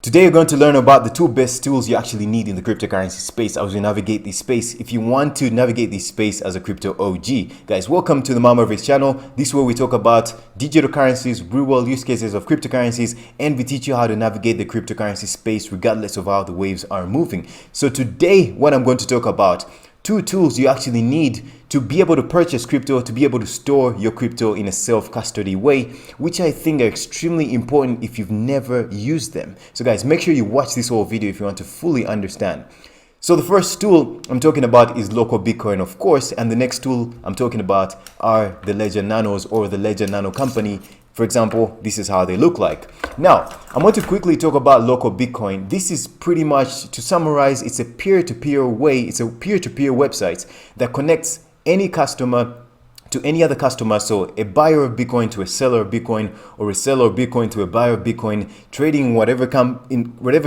Today you're going to learn about the two best tools you actually need in the cryptocurrency space as we navigate this space. If you want to navigate this space as a crypto OG, guys, welcome to the Mama Race channel. This is where we talk about digital currencies, real world use cases of cryptocurrencies, and we teach you how to navigate the cryptocurrency space regardless of how the waves are moving. So today, what I'm going to talk about, two tools you actually need to be able to purchase crypto, to be able to store your crypto in a self-custody way, which I think are extremely important if you've never used them. So guys, make sure you watch this whole video if you want to fully understand. So the first tool I'm talking about is local Bitcoin, of course, and the next tool I'm talking about are the Ledger Nanos or the Ledger Nano company. For example, this is how they look like. Now, I'm going to quickly talk about local Bitcoin. This is pretty much, to summarize, it's a peer-to-peer way, it's a peer-to-peer website that connects any customer to any other customer. So a buyer of Bitcoin to a seller of Bitcoin, or a seller of Bitcoin to a buyer of Bitcoin, trading whatever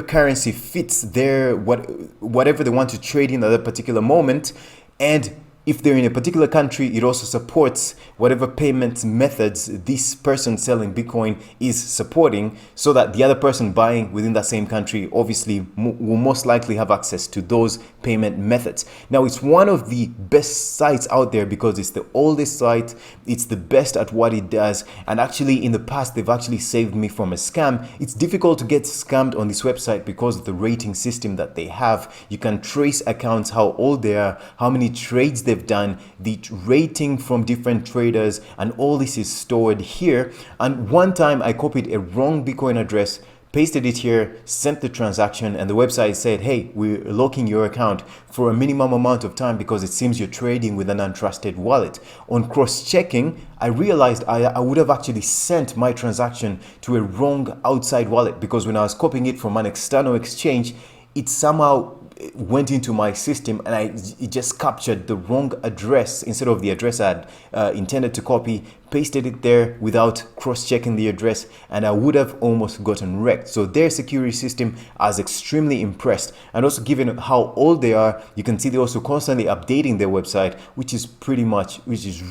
currency fits their whatever they want to trade in at that particular moment. And if they're in a particular country, it also supports whatever payment methods this person selling Bitcoin is supporting, so that the other person buying within that same country obviously will most likely have access to those payment methods. Now, it's one of the best sites out there because it's the oldest site, it's the best at what it does, and actually in the past they've actually saved me from a scam. It's difficult to get scammed on this website because of the rating system that they have. You can trace accounts, how old they are, how many trades they've done, the rating from different traders, and all this is stored here. And one time I copied a wrong Bitcoin address, pasted it here, sent the transaction, and the website said, hey, we're locking your account for a minimum amount of time because it seems you're trading with an untrusted wallet. On cross-checking, I realized I would have actually sent my transaction to a wrong outside wallet, because when I was copying it from an external exchange, it somehow went into my system and it just captured the wrong address instead of the address I had intended to copy, pasted it there without cross-checking the address, and I would have almost gotten wrecked. So their security system, I was extremely impressed. And also, given how old they are, you can see they're also constantly updating their website, which is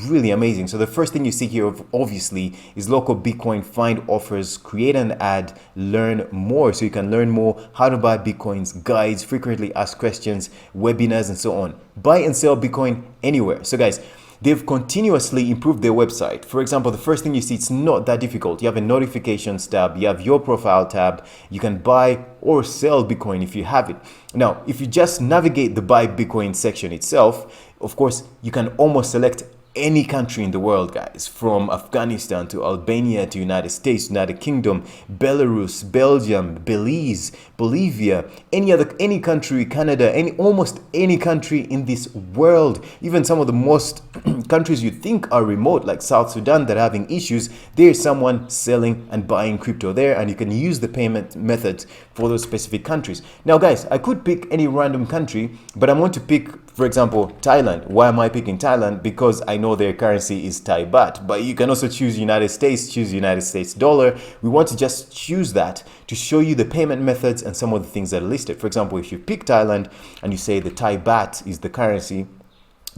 really amazing. So the first thing you see here obviously is local Bitcoin, find offers, create an ad, learn more. So you can learn more how to buy Bitcoins, guides, frequently asked questions, webinars, and so on. Buy and sell Bitcoin anywhere. So guys, they've continuously improved their website. For example, the first thing you see, it's not that difficult. You have a notifications tab, you have your profile tab, you can buy or sell Bitcoin if you have it. Now, if you just navigate the buy Bitcoin section itself, of course, you can almost select any country in the world, guys, from Afghanistan to Albania to United States, United Kingdom, Belarus, Belgium, Belize, Bolivia, any country, Canada, almost any country in this world. Even some of the most countries you think are remote, like South Sudan, that are having issues, there's someone selling and buying crypto there, and you can use the payment methods for those specific countries. Now, guys, I could pick any random country, but I'm going to pick, for example, Thailand. Why am I picking Thailand? Because I know their currency is Thai baht, but you can also choose United States, choose United States dollar. We want to just choose that to show you the payment methods and some of the things that are listed. For example, if you pick Thailand and you say the Thai baht is the currency,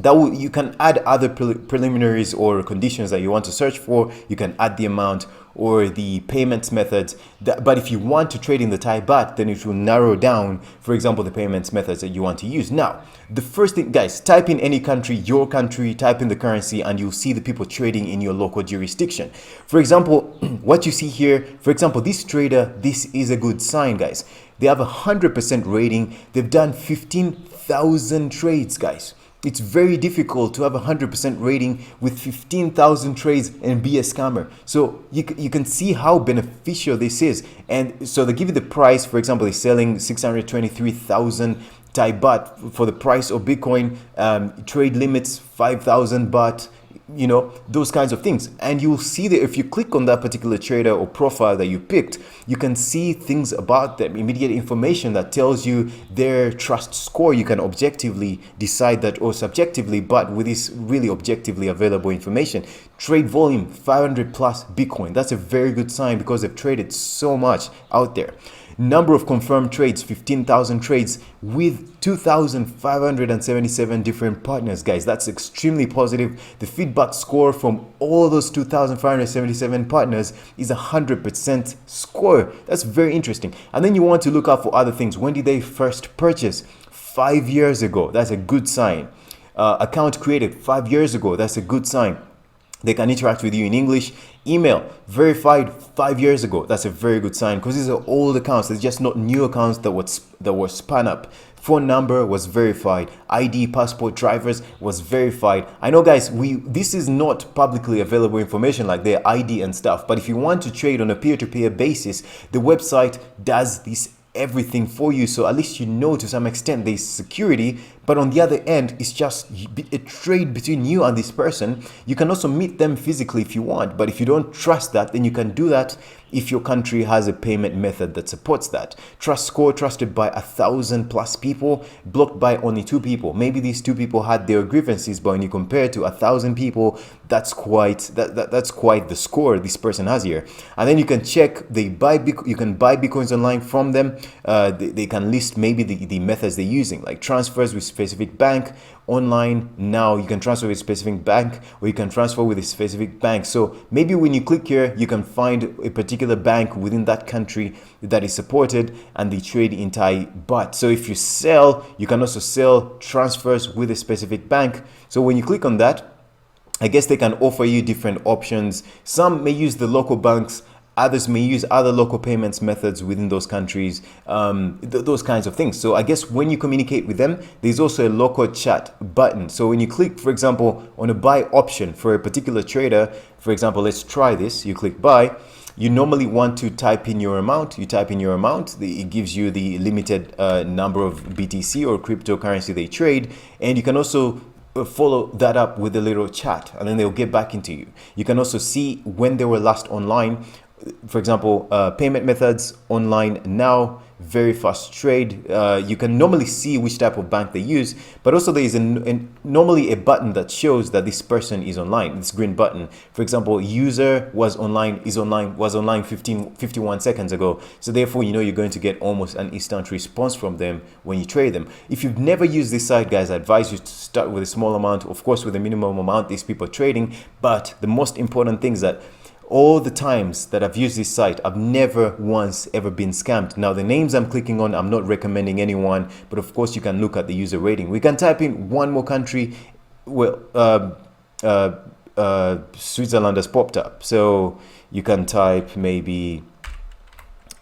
you can add other preliminaries or conditions that you want to search for. You can add the amount or the payments methods. But if you want to trade in the Thai baht, then it will narrow down, for example, the payments methods that you want to use. Now, the first thing, guys, type in any country, your country, type in the currency, and you'll see the people trading in your local jurisdiction. For example, what you see here, for example, this trader, this is a good sign, guys. They have 100% rating. They've done 15,000 trades, guys. It's very difficult to have 100% rating with 15,000 trades and be a scammer. So you can see how beneficial this is. And so they give you the price. For example, they're selling 623,000 Thai baht for the price of Bitcoin. Trade limits 5,000 baht. You know, those kinds of things. And you'll see that if you click on that particular trader or profile that you picked, you can see things about them, immediate information that tells you their trust score. You can objectively decide that, or subjectively, but with this really objectively available information. Trade volume 500 plus Bitcoin. That's a very good sign because they've traded so much out there. Number of confirmed trades, 15,000 trades with 2,577 different partners, guys. That's extremely positive. The feedback score from all those 2,577 partners is 100% score. That's very interesting. And then you want to look out for other things. When did they first purchase? 5 years ago. That's a good sign. Account created 5 years ago. That's a good sign. They can interact with you in English. Email verified 5 years ago. That's a very good sign, because these are old accounts. It's just not new accounts that were spun up. Phone number was verified. ID, passport, drivers was verified. I know, guys, this is not publicly available information like their ID and stuff. But if you want to trade on a peer-to-peer basis, the website does this everything for you, so at least you know to some extent there's security. But on the other end, it's just a trade between you and this person. You can also meet them physically if you want, but if you don't trust that, then you can do that if your country has a payment method that supports that. Trust score trusted by 1,000+ people, blocked by only 2 people. Maybe these 2 people had their grievances, but when you compare to 1,000 people, that's quite the score this person has here. And then you can check you can buy Bitcoins online from them. They can list maybe the methods they're using, like transfers with specific bank. Online now you can transfer with a specific bank, or you can transfer with a specific bank. So maybe when you click here, you can find a particular bank within that country that is supported, and they trade in Thai baht. So if you sell, you can also sell transfers with a specific bank. So when you click on that, I guess they can offer you different options. Some may use the local banks, others may use other local payments methods within those countries, those kinds of things. So I guess when you communicate with them, there's also a local chat button. So when you click, for example, on a buy option for a particular trader, for example, let's try this, you click buy. You normally want to type in your amount. You type in your amount. It gives you the limited number of BTC or cryptocurrency they trade. And you can also follow that up with a little chat, and then they'll get back into you. You can also see when they were last online. For example, payment methods online now, very fast trade. You can normally see which type of bank they use, but also there is normally a button that shows that this person is online. This green button. For example, user was online 51 seconds ago. So therefore, you know you're going to get almost an instant response from them when you trade them. If you've never used this site, guys, I advise you to start with a small amount, of course, with a minimum amount these people are trading. But the most important thing is that all the times that I've used this site, I've never once ever been scammed. Now, the names I'm clicking on, I'm not recommending anyone, but of course you can look at the user rating. We can type in one more country. Well, Switzerland has popped up. So you can type maybe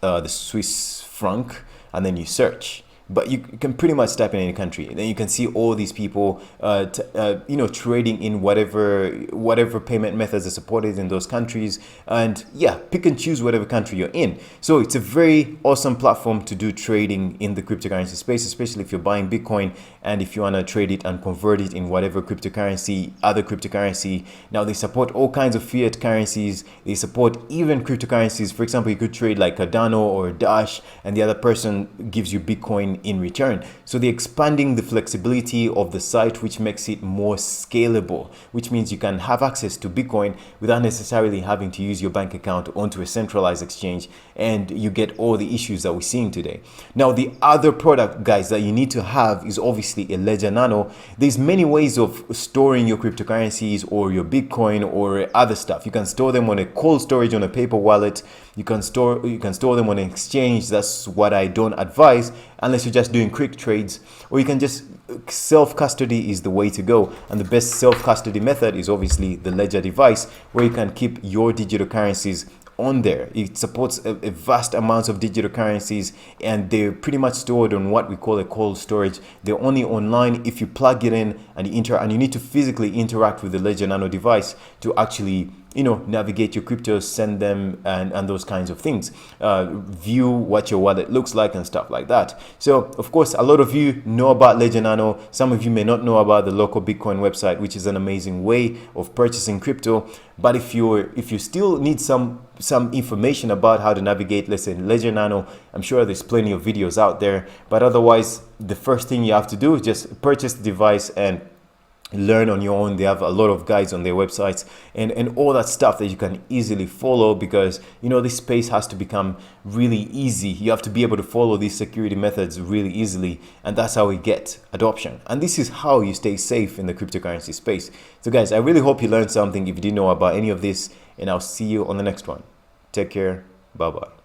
the Swiss franc, and then you search. But you can pretty much type in any country, and then you can see all these people, trading in whatever payment methods are supported in those countries. And yeah, pick and choose whatever country you're in. So it's a very awesome platform to do trading in the cryptocurrency space, especially if you're buying Bitcoin and if you want to trade it and convert it in whatever other cryptocurrency. Now they support all kinds of fiat currencies. They support even cryptocurrencies. For example, you could trade like Cardano or Dash, and the other person gives you Bitcoin in return. So they're expanding the flexibility of the site, which makes it more scalable, which means you can have access to Bitcoin without necessarily having to use your bank account onto a centralized exchange, and you get all the issues that we're seeing today. Now, the other product, guys, that you need to have is obviously a Ledger Nano. There's many ways of storing your cryptocurrencies or your Bitcoin or other stuff. You can store them on a cold storage on a paper wallet. You can store them on an exchange. That's what I don't advise unless you're just doing quick trades, or you can just self-custody is the way to go. And the best self-custody method is obviously the Ledger device, where you can keep your digital currencies on there. It supports a vast amounts of digital currencies, and they're pretty much stored on what we call a cold storage. They're only online if you plug it in and you need to physically interact with the Ledger Nano device to actually navigate your cryptos, send them, and those kinds of things, view what your wallet looks like and stuff like that. So of course, a lot of you know about Ledger Nano. Some of you may not know about the local Bitcoin website, which is an amazing way of purchasing crypto. But if you still need some information about how to navigate, let's say, Ledger Nano, I'm sure there's plenty of videos out there. But otherwise, the first thing you have to do is just purchase the device and learn on your own. They have a lot of guides on their websites and all that stuff that you can easily follow, because you know this space has to become really easy. You have to be able to follow these security methods really easily, and that's how we get adoption. And this is how you stay safe in the cryptocurrency space. So guys, I really hope you learned something if you didn't know about any of this, and I'll see you on the next one. Take care. Bye bye.